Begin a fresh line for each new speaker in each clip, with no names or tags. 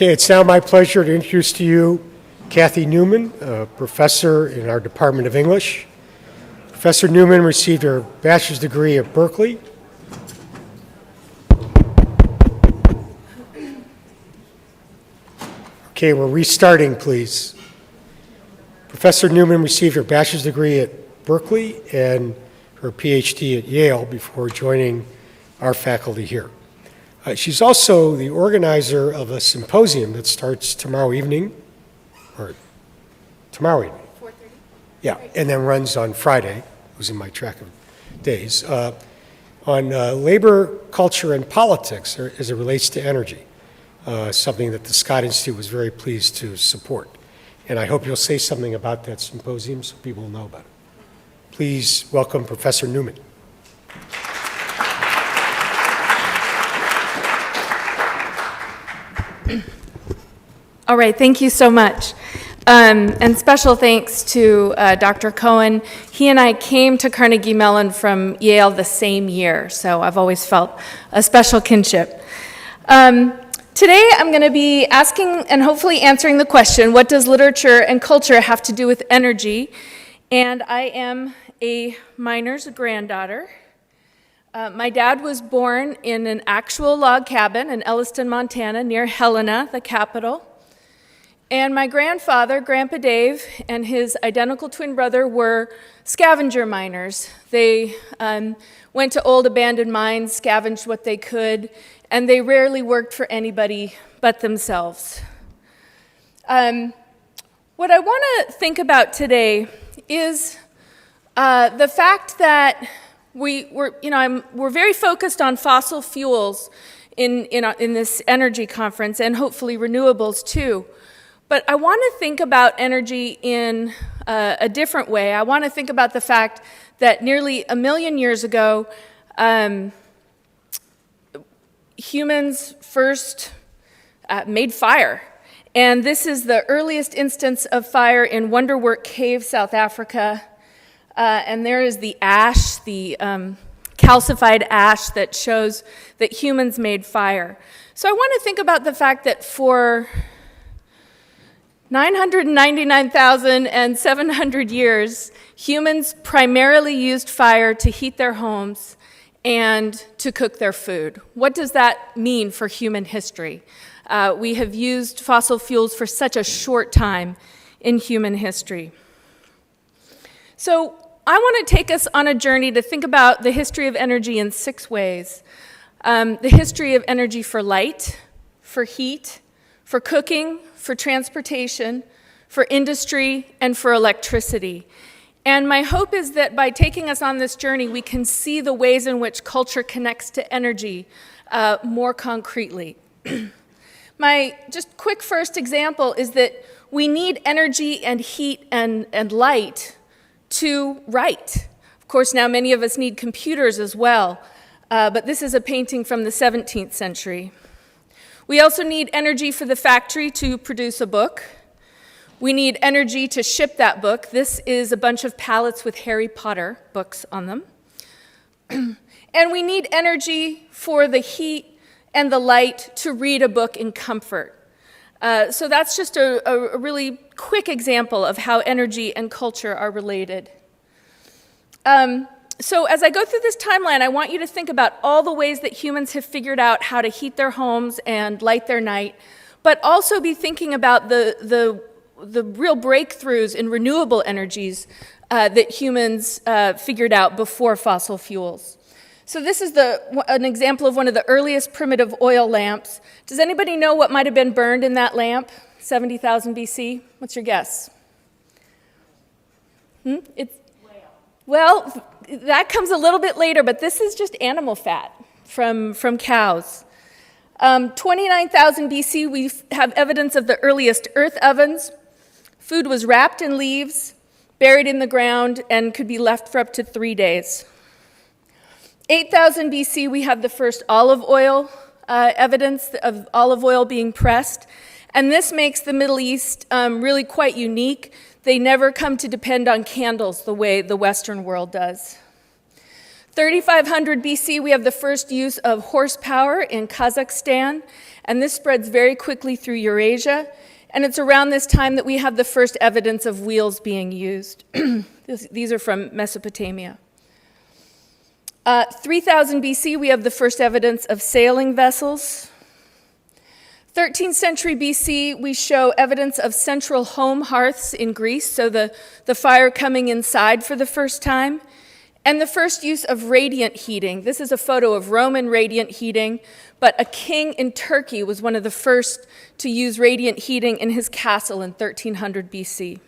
Okay, it's now my pleasure to introduce to you Kathy Newman, a professor in our Department of English. Professor Newman received her bachelor's degree at Berkeley. Okay, we're restarting, please. Professor Newman received her bachelor's degree at Berkeley and her PhD at Yale before joining our faculty here. She's also the organizer of a symposium that starts tomorrow evening, or tomorrow evening. 4:30? Yeah, and then runs on Friday, losing my track of days, on labor, culture, and politics as it relates to energy, something that the Scott Institute was very pleased to support. And I hope you'll say something about that symposium so people will know about it. Please welcome Professor Newman.
All right, thank you so much. And special thanks to Dr. Cohen. He and I came to Carnegie Mellon from Yale the same year, so I've always felt a special kinship. Today I'm going to be asking and hopefully answering the question, what does literature and culture have to do with energy? And I am a miner's granddaughter. My dad was born in an actual log cabin in Elliston, Montana, near Helena, the capital. And my grandfather, Grandpa Dave, and his identical twin brother were scavenger miners. They went to old abandoned mines, scavenged what they could, and they rarely worked for anybody but themselves. What I want to think about today is the fact that we're very focused on fossil fuels in this energy conference, and hopefully renewables too. But I want to think about energy in a different way. I want to think about the fact that nearly 1 million years ago, humans first made fire. And this is the earliest instance of fire in Wonderwerk Cave, South Africa. And there is the ash, the calcified ash that shows that humans made fire. So I want to think about the fact that for 999,700 years, humans primarily used fire to heat their homes and to cook their food. What does that mean for human history? We have used fossil fuels for such a short time in human history. So I want to take us on a journey to think about the history of energy in 6 ways. The history of energy for light, for heat, for cooking, for transportation, for industry, and for electricity. And my hope is that by taking us on this journey, we can see the ways in which culture connects to energy more concretely. My just quick first example is that we need energy and heat and light to write. Of course, now many of us need computers as well, but this is a painting from the 17th century. We also need energy for the factory to produce a book. We need energy to ship that book. This is a bunch of pallets with Harry Potter books on them. And we need energy for the heat and the light to read a book in comfort. So that's just a really quick example of how energy and culture are related. So as I go through this timeline, I want you to think about all the ways that humans have figured out how to heat their homes and light their night, but also be thinking about the real breakthroughs in renewable energies that humans figured out before fossil fuels. So this is an example of one of the earliest primitive oil lamps. Does anybody know what might have been burned in that lamp, 70,000 BC? What's your guess? Well, that comes a little bit later, but this is just animal fat from cows. 29,000 BC, we have evidence of the earliest earth ovens. Food was wrapped in leaves, buried in the ground, and could be left for up to 3 days. 8,000 BC, we have the first olive oil evidence of olive oil being pressed. And this makes the Middle East really quite unique. They never come to depend on candles the way the Western world does. 3500 BC, we have the first use of horsepower in Kazakhstan, and this spreads very quickly through Eurasia. And it's around this time that we have the first evidence of wheels being used. These are from Mesopotamia. 3000 BC, we have the first evidence of sailing vessels. 13th century BC, we show evidence of central home hearths in Greece, so the fire coming inside for the first time. And the first use of radiant heating. This is a photo of Roman radiant heating, but a king in Turkey was one of the first to use radiant heating in his castle in 1300 BC.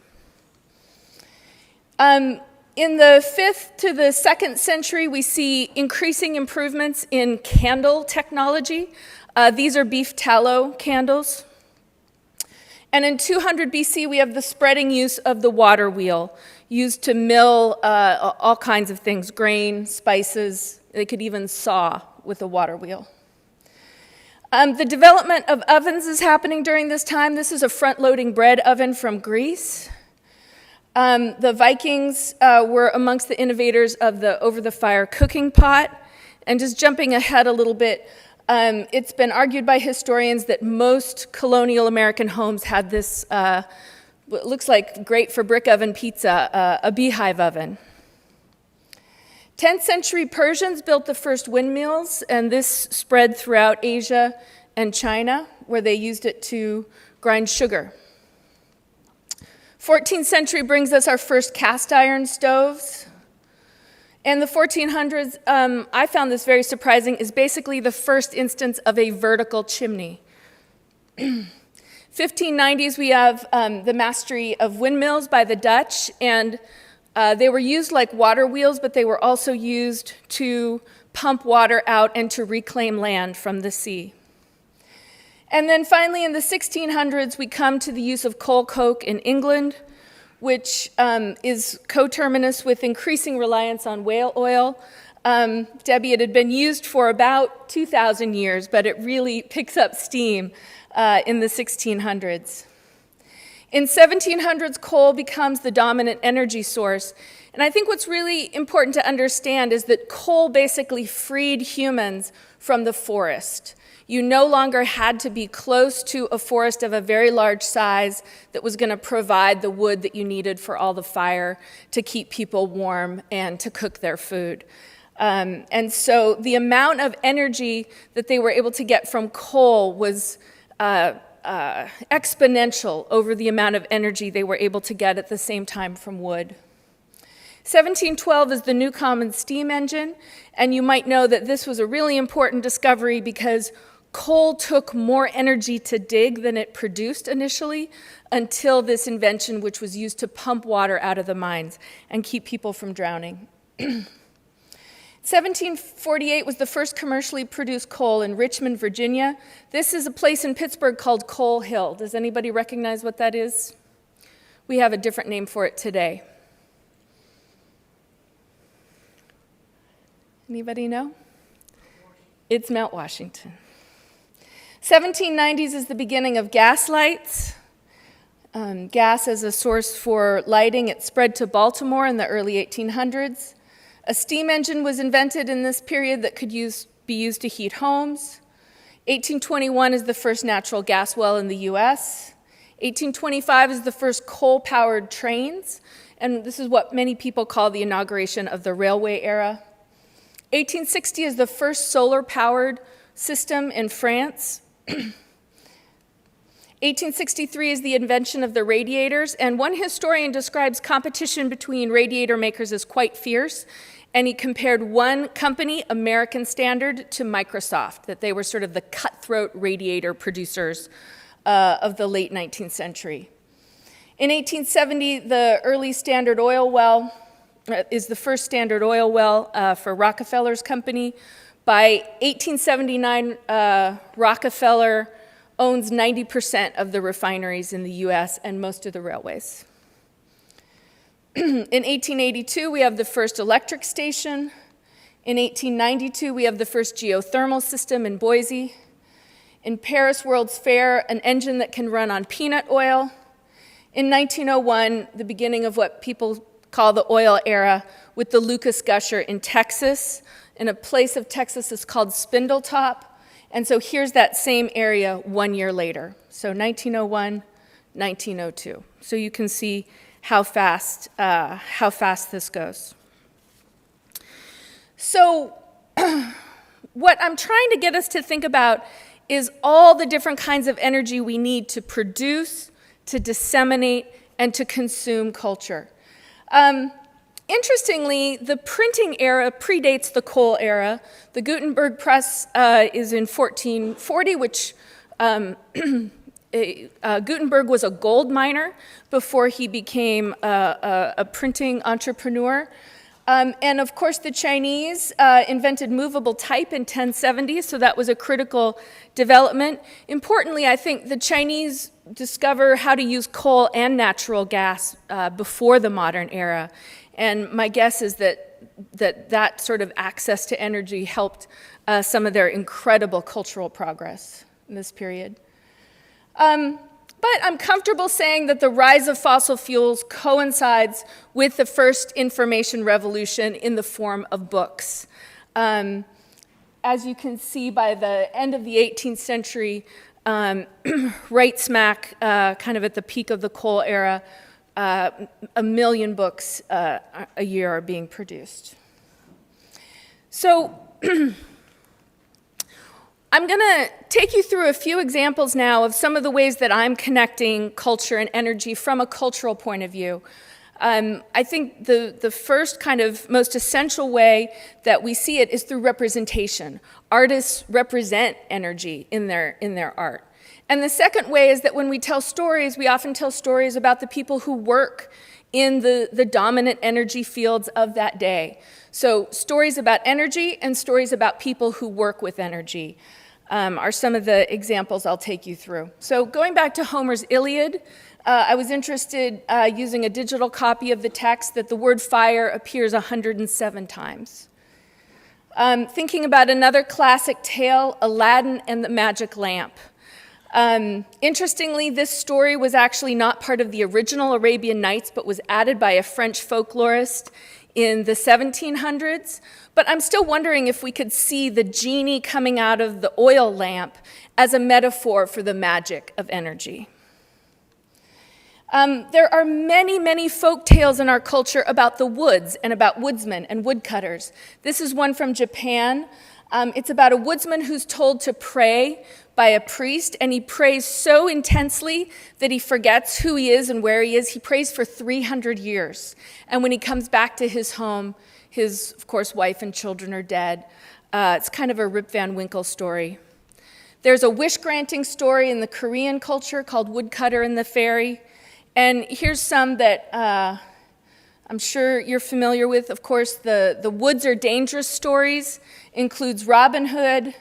In the 5th to the 2nd century, we see increasing improvements in candle technology. These are beef tallow candles. And in 200 BC, we have the spreading use of the water wheel, used to mill all kinds of things, grain, spices. They could even saw with a water wheel. The development of ovens is happening during this time. This is a front-loading bread oven from Greece. The Vikings were amongst the innovators of the over-the-fire cooking pot. And just jumping ahead a little bit, it's been argued by historians that most colonial American homes had this, what looks like great for brick oven pizza, a beehive oven. 10th century Persians built the first windmills, and this spread throughout Asia and China, where they used it to grind sugar. 14th century brings us our first cast iron stoves. And the 1400s, I found this very surprising, is basically the first instance of a vertical chimney. 1590s, we have the mastery of windmills by the Dutch, and they were used like water wheels, but they were also used to pump water out and to reclaim land from the sea. And then finally, in the 1600s, we come to the use of coal coke in England, which is coterminous with increasing reliance on whale oil. Debbie, it had been used for about 2,000 years, but it really picks up steam in the 1600s. In 1700s, coal becomes the dominant energy source. And I think what's really important to understand is that coal basically freed humans from the forest. You no longer had to be close to a forest of a very large size that was going to provide the wood that you needed for all the fire to keep people warm and to cook their food. And so the amount of energy that they were able to get from coal was exponential over the amount of energy they were able to get at the same time from wood. 1712 is the Newcomen steam engine, and you might know that this was a really important discovery because coal took more energy to dig than it produced initially until this invention, which was used to pump water out of the mines and keep people from drowning. 1748 was the first commercially produced coal in Richmond, Virginia. This is a place in Pittsburgh called Coal Hill. Does anybody recognize what that is? We have a different name for it today. Anybody know? It's Mount Washington. 1790s is the beginning of gas lights. Gas as a source for lighting, it spread to Baltimore in the early 1800s. A steam engine was invented in this period that could be used to heat homes. 1821 is the first natural gas well in the US. 1825 is the first coal-powered trains, and this is what many people call the inauguration of the railway era. 1860 is the first solar-powered system in France. 1863 is the invention of the radiators, and one historian describes competition between radiator makers as quite fierce, and he compared one company, American Standard, to Microsoft, that they were sort of the cutthroat radiator producers of the late 19th century. In 1870, the early Standard Oil well is the first Standard Oil well for Rockefeller's company. By 1879, Rockefeller owns 90% of the refineries in the US and most of the railways. In 1882, we have the first electric station. In 1892, we have the first geothermal system in Boise. In Paris World's Fair, an engine that can run on peanut oil. In 1901, the beginning of what people call the oil era, with the Lucas gusher in Texas, in a place of Texas that's called Spindle. And so here's that same area 1 year later. So 1901, 1902. So you can see how fast this goes. So what I'm trying to get us to think about is all the different kinds of energy we need to produce, to disseminate, and to consume culture. Interestingly, the printing era predates the coal era. The Gutenberg Press is in 1440, which Gutenberg was a gold miner before he became a printing entrepreneur. And of course, the Chinese invented movable type in 1070, so that was a critical development. Importantly, I think the Chinese discover how to use coal and natural gas before the modern era. And my guess is that sort of access to energy helped some of their incredible cultural progress in this period. But I'm comfortable saying that the rise of fossil fuels coincides with the first information revolution in the form of books. As you can see, by the end of the 18th century, right smack, kind of at the peak of the coal era, 1 million books a year are being produced. So I'm going to take you through a few examples now of some of the ways that I'm connecting culture and energy from a cultural point of view. I think the first kind of most essential way that we see it is through representation. Artists represent energy in their art. And the second way is that when we tell stories, we often tell stories about the people who work in the dominant energy fields of that day. So stories about energy and stories about people who work with energy are some of the examples I'll take you through. So going back to Homer's Iliad, I was interested using a digital copy of the text that the word fire appears 107 times. Thinking about another classic tale, Aladdin and the Magic Lamp. Interestingly, this story was actually not part of the original Arabian Nights, but was added by a French folklorist in the 1700s. But I'm still wondering if we could see the genie coming out of the oil lamp as a metaphor for the magic of energy. There are many, many folk tales in our culture about the woods and about woodsmen and woodcutters. This is one from Japan. It's about a woodsman who's told to pray by a priest, and he prays so intensely that he forgets who he is and where he is. He prays for 300 years. And when he comes back to his home, his, of course, wife and children are dead. It's kind of a Rip Van Winkle story. There's a wish-granting story in the Korean culture called Woodcutter and the Fairy. And here's some that I'm sure you're familiar with. Of course, the woods are dangerous stories includes Robinhood,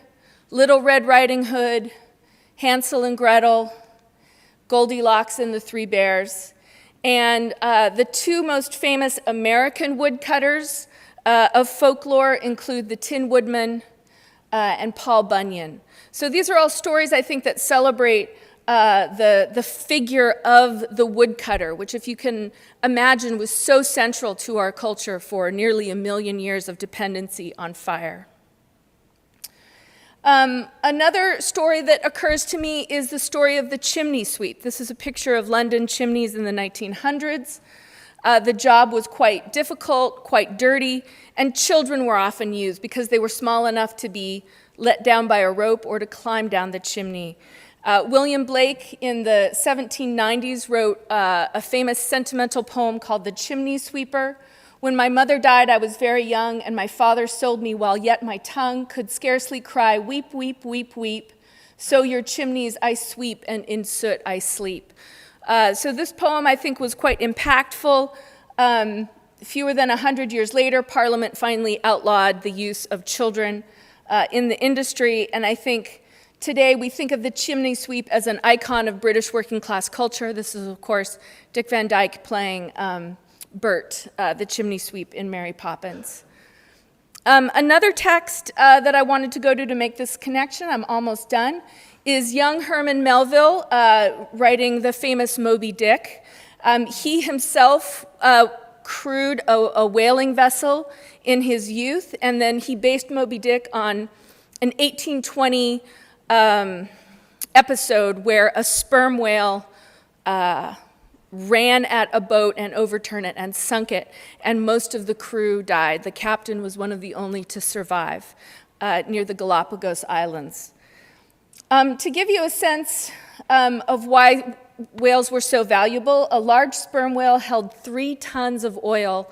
Little Red Riding Hood, Hansel and Gretel, Goldilocks and the Three Bears. And the two most famous American woodcutters of folklore include the Tin Woodman and Paul Bunyan. So these are all stories, I think, that celebrate the figure of the woodcutter, which, if you can imagine, was so central to our culture for nearly 1 million years of dependency on fire. Another story that occurs to me is the story of the chimney sweep. This is a picture of London chimneys in the 1900s. The job was quite difficult, quite dirty, and children were often used because they were small enough to be let down by a rope or to climb down the chimney. William Blake in the 1790s wrote a famous sentimental poem called The Chimney Sweeper. When my mother died, I was very young, and my father sold me while yet my tongue could scarcely cry, weep, weep, weep, weep. So your chimneys I sweep, and in soot I sleep. So this poem, I think, was quite impactful. Fewer than 100 years later, Parliament finally outlawed the use of children in the industry, and I think today we think of the chimney sweep as an icon of British working class culture. This is, of course, Dick Van Dyke playing Bert, the chimney sweep in Mary Poppins. Another text that I wanted to go to make this connection, I'm almost done, is young Herman Melville writing the famous Moby Dick. He himself crewed a whaling vessel in his youth, and then he based Moby Dick on an 1820 episode where a sperm whale ran at a boat and overturned it and sunk it, and most of the crew died. The captain was one of the only to survive near the Galapagos Islands. To give you a sense of why whales were so valuable, a large sperm whale held 3 tons of oil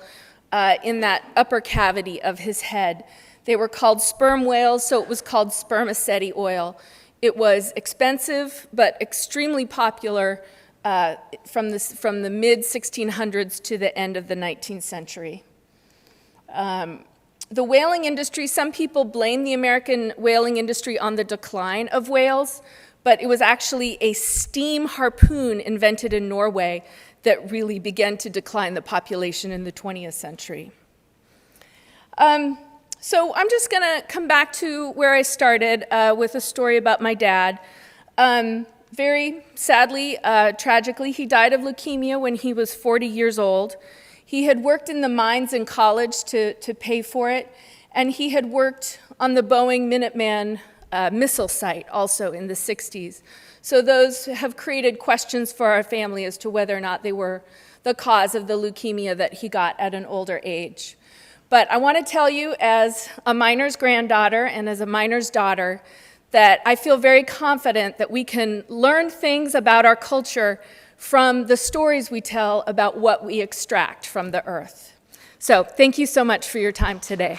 in that upper cavity of his head. They were called sperm whales, so it was called spermaceti oil. It was expensive, but extremely popular from the mid-1600s to the end of the 19th century. The whaling industry, some people blame the American whaling industry on the decline of whales, but it was actually a steam harpoon invented in Norway that really began to decline the population in the 20th century. So I'm just going to come back to where I started with a story about my dad. Very sadly, tragically, he died of leukemia when he was 40 years old. He had worked in the mines in college to pay for it, and he had worked on the Boeing Minuteman missile site also in the 60s. So those have created questions for our family as to whether or not they were the cause of the leukemia that he got at an older age. But I want to tell you, as a miner's granddaughter and as a miner's daughter, that I feel very confident that we can learn things about our culture from the stories we tell about what we extract from the earth. So thank you so much for your time today.